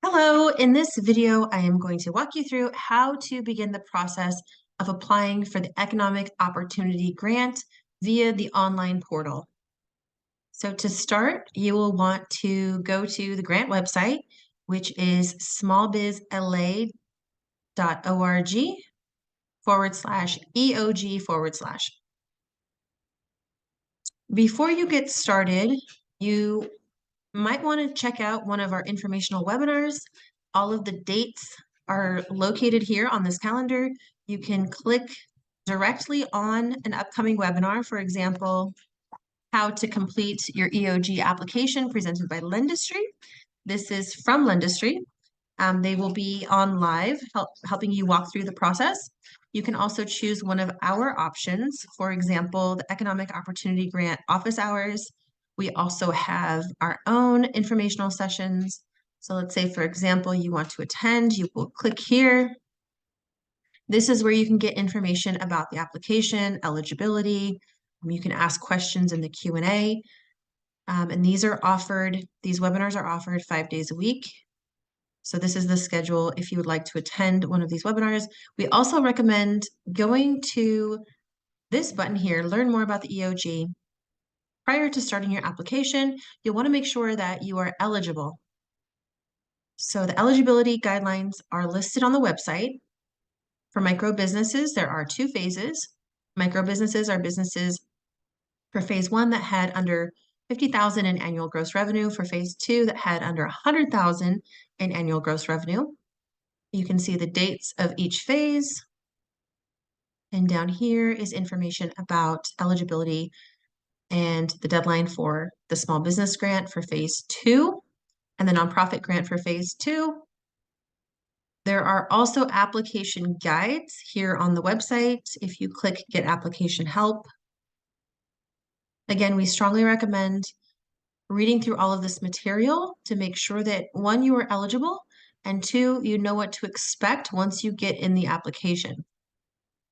Hello, in this video, I am going to walk you through how to begin the process of applying for the Economic Opportunity Grant via the online portal. So to start, you will want to go to the grant website, which is smallbizla.org/EOG/. Before you get started, you might want to check out one of our informational webinars. All of the dates are located here on this calendar. You can click directly on an upcoming webinar, for example, how to complete your EOG application presented by Lendistry. This is from Lendistry. They will be on live, helping you walk through the process. You can also choose one of our options, for example, the Economic Opportunity Grant office hours. We also have our own informational sessions. So let's say, for example, you want to attend, you will click here. This is where you can get information about the application, eligibility. You can ask questions in the Q&A. And these webinars are offered 5 days a week. So this is the schedule if you would like to attend one of these webinars. We also recommend going to this button here, learn more about the EOG. Prior to starting your application, you'll want to make sure that you are eligible. So the eligibility guidelines are listed on the website. For micro businesses, there are 2 phases. Micro businesses are businesses for phase 1 that had under 50,000 in annual gross revenue, for phase 2 that had under 100,000 in annual gross revenue. You can see the dates of each phase. And down here is information about eligibility and the deadline for the small business grant for phase 2 and the nonprofit grant for phase 2. There are also application guides here on the website. If you click Get Application Help, again, we strongly recommend reading through all of this material to make sure that 1, you are eligible, and 2, you know what to expect once you get in the application.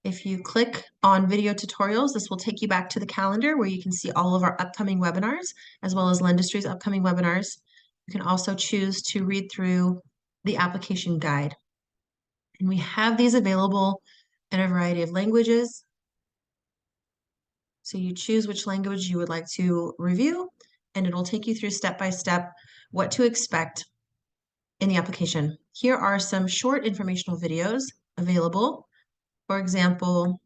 If you click on video tutorials, this will take you back to the calendar where you can see all of our upcoming webinars, as well as Lendistry's upcoming webinars. You can also choose to read through the application guide. And we have these available in a variety of languages. So you choose which language you would like to review, and it will take you through step by step what to expect in the application. Here are some short informational videos available. For example,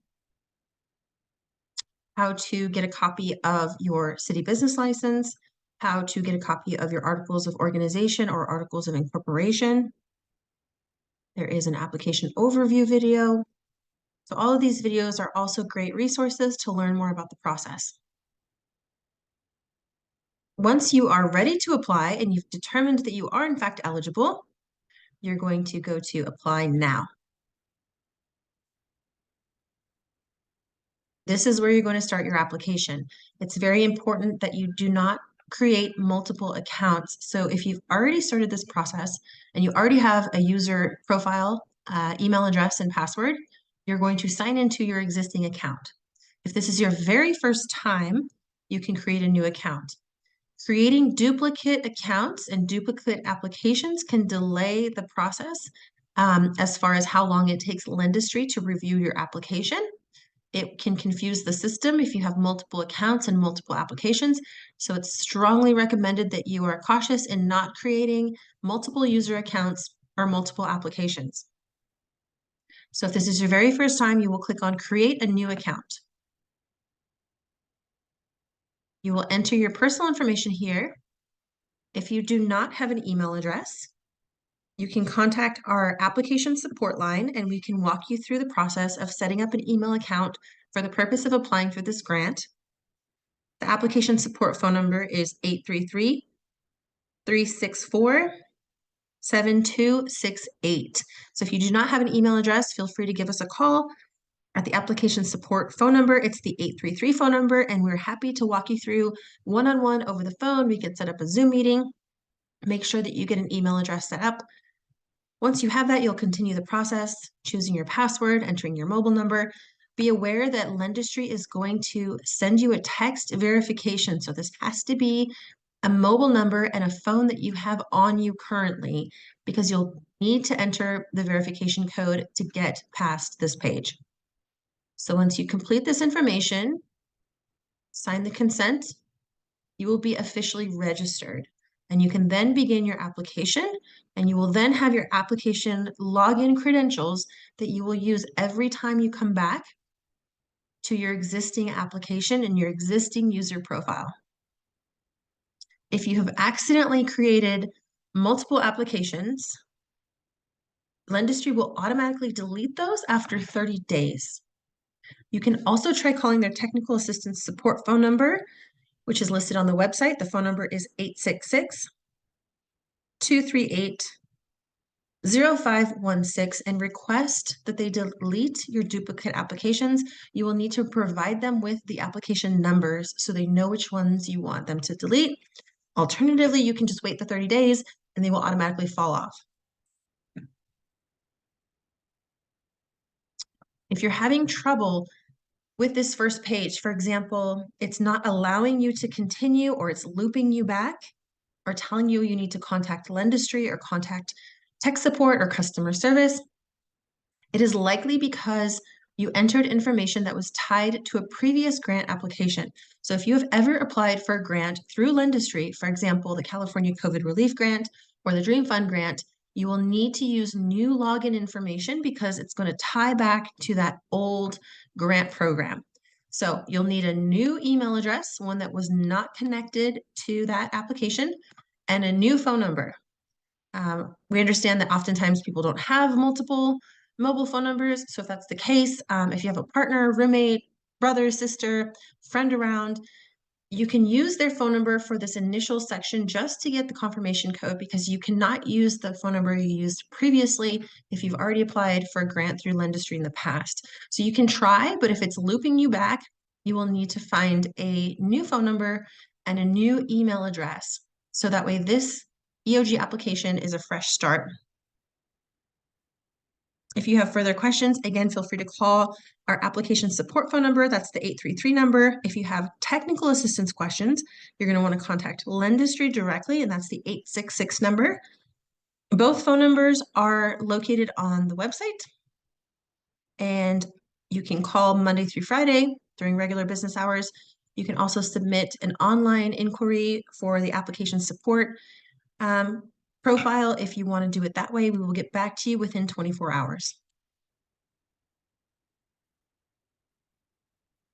how to get a copy of your city business license, how to get a copy of your articles of organization or articles of incorporation. There is an application overview video. So all of these videos are also great resources to learn more about the process. Once you are ready to apply and you've determined that you are in fact eligible, you're going to go to Apply Now. This is where you're going to start your application. It's very important that you do not create multiple accounts. So if you've already started this process and you already have a user profile, email address, and password, you're going to sign into your existing account. If this is your very first time, you can create a new account. Creating duplicate accounts and duplicate applications can delay the process as far as how long it takes Lendistry to review your application. It can confuse the system if you have multiple accounts and multiple applications. So it's strongly recommended that you are cautious in not creating multiple user accounts or multiple applications. So if this is your very first time, you will click on Create a New Account. You will enter your personal information here. If you do not have an email address, you can contact our application support line and we can walk you through the process of setting up an email account for the purpose of applying for this grant. The application support phone number is 833-364-7268. So if you do not have an email address, feel free to give us a call at the application support phone number. It's the 833 phone number, and we're happy to walk you through one-on-one over the phone. We can set up a Zoom meeting, make sure that you get an email address set up. Once you have that, you'll continue the process, choosing your password, entering your mobile number. Be aware that Lendistry is going to send you a text verification. So this has to be a mobile number, and a phone that you have on you currently, because you'll need to enter the verification code to get past this page. So once you complete this information, sign the consent, you will be officially registered. And you can then begin your application, and you will then have your application login credentials that you will use every time you come back to your existing application and your existing user profile. If you have accidentally created multiple applications, Lendistry will automatically delete those after 30 days. You can also try calling their technical assistance support phone number, which is listed on the website. The phone number is 866-238-0516, and request that they delete your duplicate applications. You will need to provide them with the application numbers so they know which ones you want them to delete. Alternatively, you can just wait the 30 days and they will automatically fall off. If you're having trouble with this first page, for example, it's not allowing you to continue, or it's looping you back, or telling you need to contact Lendistry or contact tech support or customer service, it is likely because you entered information that was tied to a previous grant application. So if you have ever applied for a grant through Lendistry, for example, the California COVID Relief Grant or the Dream Fund Grant, you will need to use new login information because it's going to tie back to that old grant program. So you'll need a new email address, one that was not connected to that application, and a new phone number. We understand that oftentimes people don't have multiple mobile phone numbers. So if that's the case, if you have a partner, roommate, brother, sister, friend around, you can use their phone number for this initial section just to get the confirmation code, because you cannot use the phone number you used previously if you've already applied for a grant through Lendistry in the past. So you can try, but if it's looping you back, you will need to find a new phone number and a new email address. So that way this EOG application is a fresh start. If you have further questions, again, feel free to call our application support phone number. That's the 833 number. If you have technical assistance questions, you're going to want to contact Lendistry directly, and that's the 866 number. Both phone numbers are located on the website, and you can call Monday through Friday during regular business hours. You can also submit an online inquiry for the application support profile. If you want to do it that way, we will get back to you within 24 hours.